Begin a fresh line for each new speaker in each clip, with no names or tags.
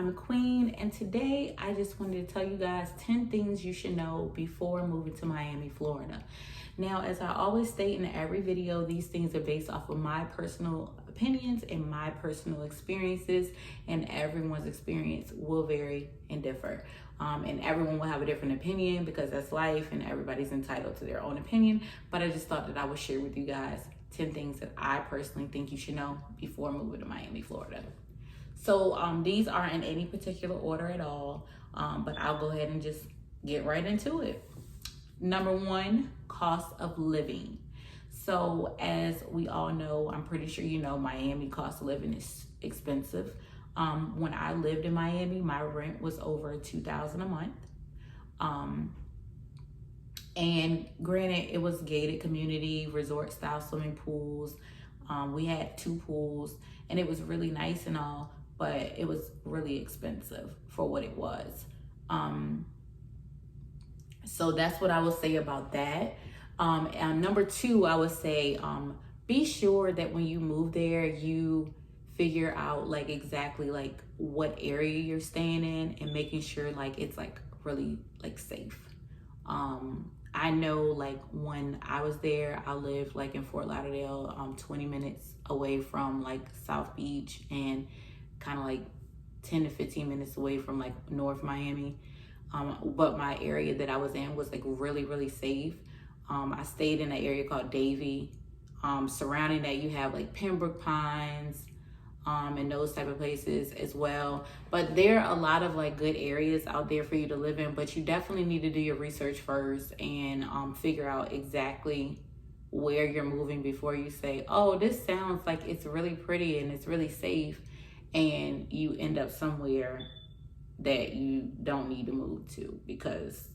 I'm Queen, and today I just wanted to tell you guys 10 things you should know before moving to Miami, Florida. Now, as I always state in every video, these things are based off of my personal opinions and my personal experiences, and everyone's experience will vary and differ. And everyone will have a different opinion because that's life and everybody's entitled to their own opinion. But I just thought that I would share with you guys 10 things that I personally think you should know before moving to Miami, Florida. So these aren't in any particular order at all, but I'll go ahead and just get right into it. Number one, cost of living. So as we all know, I'm pretty sure you know, Miami cost of living is expensive. When I lived in Miami, my rent was over $2,000 a month. And granted, it was gated community, resort style swimming pools. We had 2 pools and it was really nice and all, but it was really expensive for what it was. So that's what I will say about that. And number 2, I would say, be sure that when you move there, you figure out like exactly like what area you're staying in and making sure like it's like really like safe. I know like when I was there, I lived like in Fort Lauderdale, 20 minutes away from like South Beach and kind of like 10 to 15 minutes away from like North Miami. But my area that I was in was like really, really safe. I stayed in an area called Davie. Surrounding that, you have like Pembroke Pines, and those type of places as well. But there are a lot of like good areas out there for you to live in, but you definitely need to do your research first and figure out exactly where you're moving before you say, oh, this sounds like it's really pretty and it's really safe, and you end up somewhere that you don't need to move to, because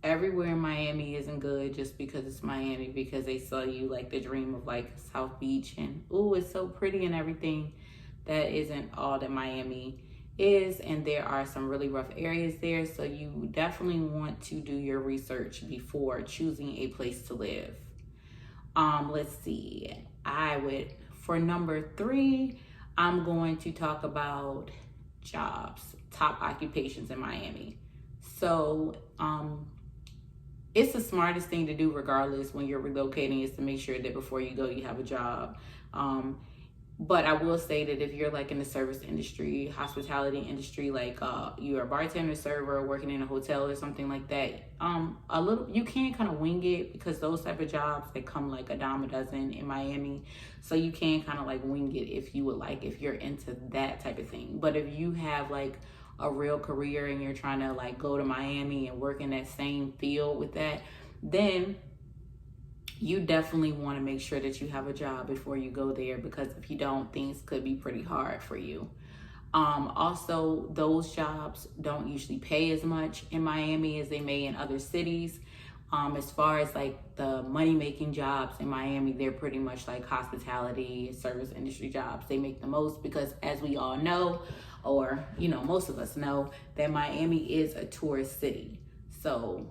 everywhere in Miami isn't good just because it's Miami, because they sell you like the dream of like South Beach and oh, it's so pretty and everything. That isn't all that Miami is, and there are some really rough areas there, so you definitely want to do your research before choosing a place to live. Let's see, for number 3, I'm going to talk about jobs, top occupations in Miami. So it's the smartest thing to do regardless when you're relocating, is to make sure that before you go you have a job. But I will say that if you're like in the service industry, hospitality industry, like you're a bartender, server, working in a hotel or something like that, you can kind of wing it, because those type of jobs, they come like a dime a dozen in Miami. So you can kind of like wing it if you would like, if you're into that type of thing. But if you have like a real career and you're trying to like go to Miami and work in that same field with that, then you definitely want to make sure that you have a job before you go there, because if you don't, things could be pretty hard for you. Also, those jobs don't usually pay as much in Miami as they may in other cities. As far as like the money-making jobs in Miami, they're pretty much like hospitality, service industry jobs. They make the most, because as we all know, or you know, most of us know, that Miami is a tourist city. So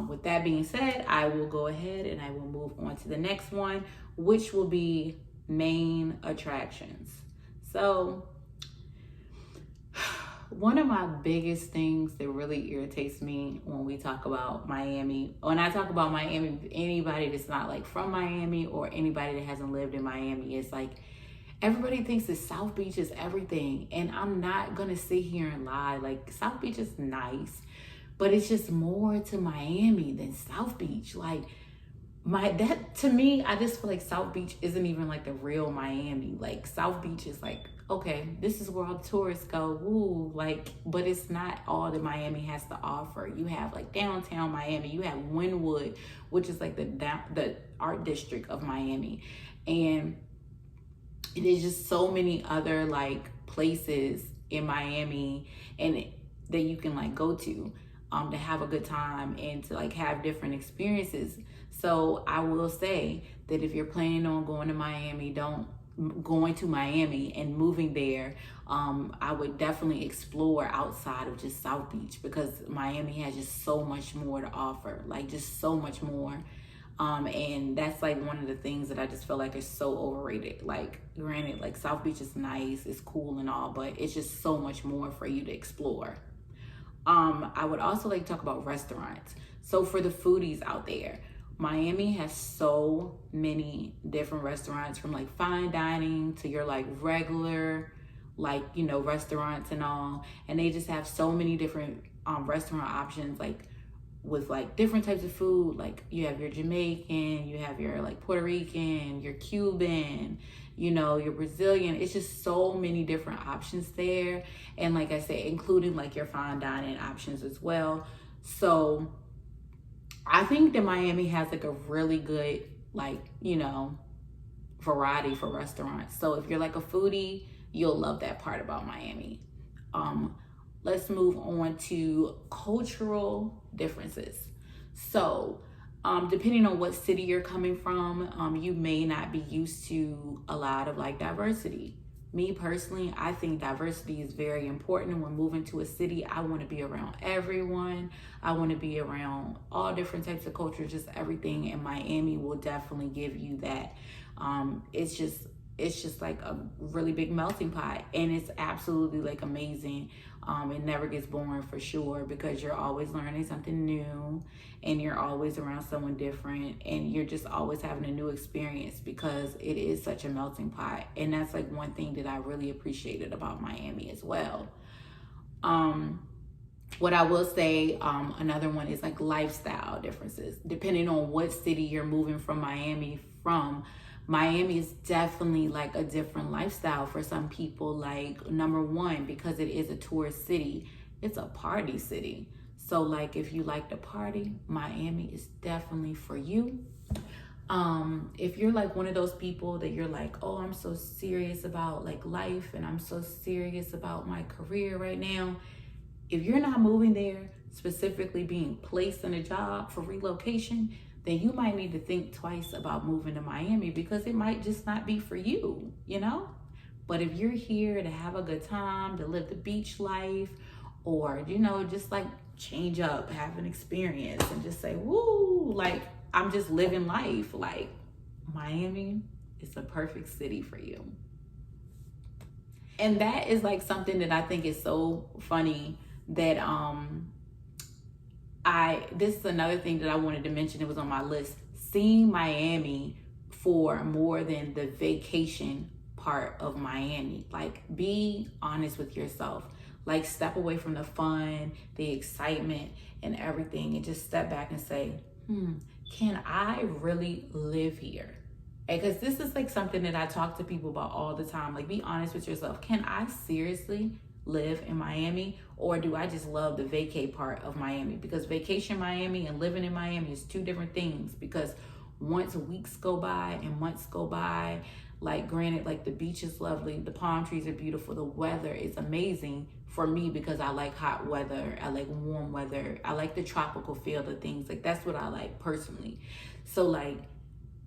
with that being said, I will go ahead and I will move on to the next one, which will be main attractions. So one of my biggest things that really irritates me when we talk about Miami, when I talk about Miami, anybody that's not like from Miami or anybody that hasn't lived in Miami, is like, everybody thinks that South Beach is everything. And I'm not gonna sit here and lie. Like, South Beach is nice, but it's just more to Miami than South Beach. Like, to me, I just feel like South Beach isn't even like the real Miami. Like, South Beach is like, okay, this is where all the tourists go, woo, like, but it's not all that Miami has to offer. You have like downtown Miami, you have Wynwood, which is like the art district of Miami, and there's just so many other like places in Miami and that you can like go to have a good time and to like have different experiences. So I will say that if you're planning on going to Miami and moving there, I would definitely explore outside of just South Beach, because Miami has just so much more to offer, like just so much more. And that's like one of the things that I just feel like is so overrated. Like, granted, like South Beach is nice, it's cool and all, but it's just so much more for you to explore. I would also like to talk about restaurants. So for the foodies out there, Miami has so many different restaurants, from like fine dining to your like regular, like, you know, restaurants and all. And they just have so many different restaurant options, like with like different types of food. Like you have your Jamaican, you have your like Puerto Rican, your Cuban, you know, your Brazilian. It's just so many different options there. And like I said, including like your fine dining options as well. So I think that Miami has like a really good, like, you know, variety for restaurants. So if you're like a foodie, you'll love that part about Miami. Let's move on to cultural differences. So depending on what city you're coming from, you may not be used to a lot of like diversity. Me personally, I think diversity is very important. When moving to a city, I want to be around everyone. I want to be around all different types of cultures, just everything. And Miami will definitely give you that. It's just like a really big melting pot, and it's absolutely like amazing. It never gets boring for sure, because you're always learning something new, and you're always around someone different, and you're just always having a new experience, because it is such a melting pot. And that's like one thing that I really appreciated about Miami as well. What I will say, another one is like lifestyle differences. Depending on what city you're moving from Miami from, Miami is definitely like a different lifestyle for some people. Like, number one, because it is a tourist city, it's a party city. So like if you like to party, Miami is definitely for you. If you're like one of those people that you're like, oh, I'm so serious about like life, and I'm so serious about my career right now, if you're not moving there, specifically being placed in a job for relocation, then you might need to think twice about moving to Miami, because it might just not be for you, you know? But if you're here to have a good time, to live the beach life, or, you know, just like change up, have an experience, and just say, woo, like I'm just living life, like Miami is the perfect city for you. And that is like something that I think is so funny that this is another thing that I wanted to mention. It was on my list. Seeing Miami for more than the vacation part of Miami. Like, be honest with yourself. Like, step away from the fun, the excitement, and everything, and just step back and say, can I really live here? Because this is like something that I talk to people about all the time. Like, be honest with yourself. Can I seriously live in Miami, or do I just love the vacay part of Miami? Because vacation Miami and living in Miami is two different things. Because once weeks go by and months go by, like, granted, like the beach is lovely, the palm trees are beautiful, the weather is amazing for me, because I like hot weather, I like warm weather, I like the tropical feel of things. Like, that's what I like personally. So like,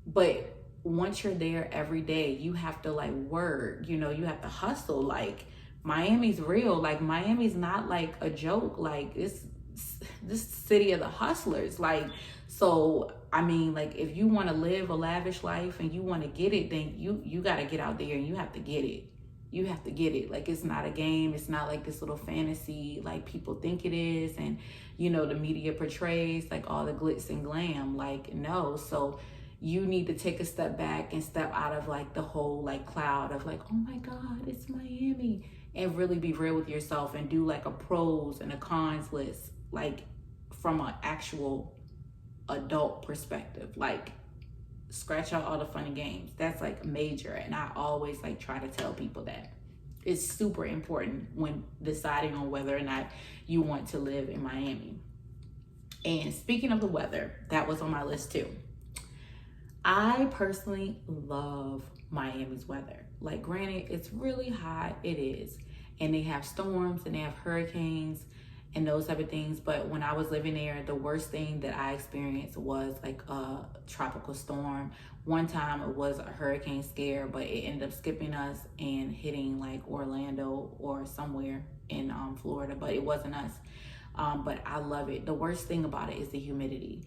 but once you're there every day, you have to like work, you know, you have to hustle. Like, Miami's real. Like, Miami's not like a joke. Like, it's this city of the hustlers. Like, so I mean, like, if you want to live a lavish life and you want to get it, then you got to get out there and you have to get it. You have to get it. Like, it's not a game. It's not like this little fantasy like people think it is, and you know, the media portrays like all the glitz and glam. Like, no. So you need to take a step back and step out of like the whole like cloud of like, oh my God, it's Miami, and really be real with yourself and do like a pros and a cons list, like from an actual adult perspective. Like, scratch out all the fun and games. That's like major. And I always like try to tell people that it's super important when deciding on whether or not you want to live in Miami. And speaking of the weather, that was on my list too. I personally love Miami's weather. Like, granted, it's really hot, it is, and they have storms and they have hurricanes and those type of things. But when I was living there, the worst thing that I experienced was like a tropical storm. One time it was a hurricane scare, but it ended up skipping us and hitting like Orlando or somewhere in Florida, but it wasn't us. But I love it. The worst thing about it is the humidity.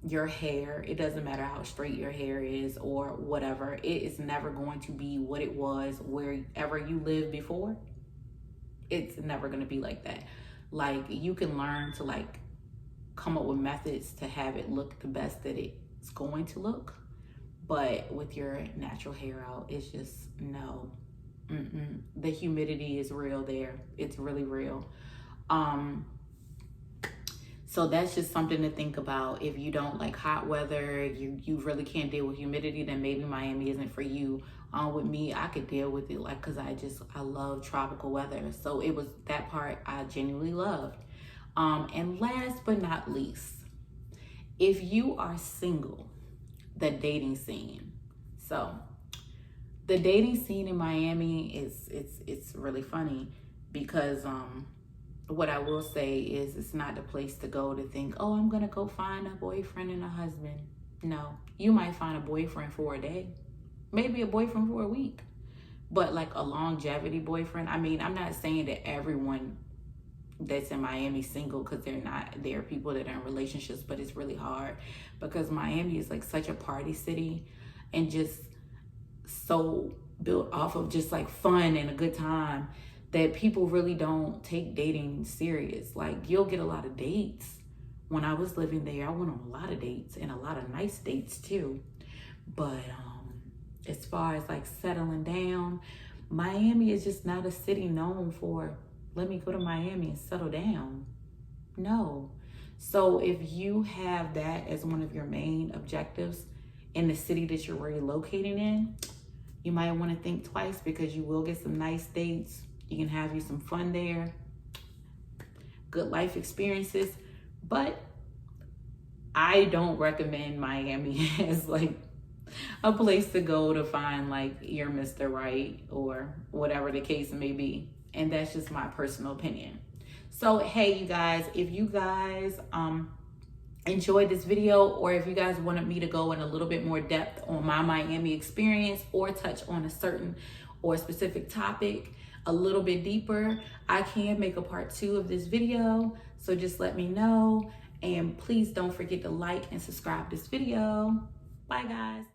your hair, it doesn't matter how straight your hair is or whatever, it is never going to be what it was wherever you lived before. It's never going to be like that. Like, you can learn to like come up with methods to have it look the best that it's going to look, but with your natural hair out, it's just no. The humidity is real there. It's really real. So that's just something to think about. If you don't like hot weather, you really can't deal with humidity, then maybe Miami isn't for you. With me, I could deal with it, like, cause I love tropical weather. So it was that part I genuinely loved. And last but not least, if you are single, the dating scene. So the dating scene in Miami is it's really funny because what I will say is it's not the place to go to think, oh, I'm gonna go find a boyfriend and a husband. No, you might find a boyfriend for a day, maybe a boyfriend for a week, but like a longevity boyfriend. I mean, I'm not saying that everyone that's in Miami single, because they're not. There are people that are in relationships, but it's really hard because Miami is like such a party city and just so built off of just like fun and a good time that people really don't take dating serious. Like, you'll get a lot of dates. When I was living there, I went on a lot of dates and a lot of nice dates too. But as far as like settling down, Miami is just not a city known for, let me go to Miami and settle down. No. So if you have that as one of your main objectives in the city that you're already located in, you might want to think twice, because you will get some nice dates. You can have you some fun there, good life experiences, but I don't recommend Miami as like a place to go to find like your Mr. Right or whatever the case may be. And that's just my personal opinion. So, hey, you guys, if you guys enjoyed this video, or if you guys wanted me to go in a little bit more depth on my Miami experience or touch on a certain or specific topic a little bit deeper, I can make a part 2 of this video. So just let me know, and please don't forget to like and subscribe this video. Bye, guys.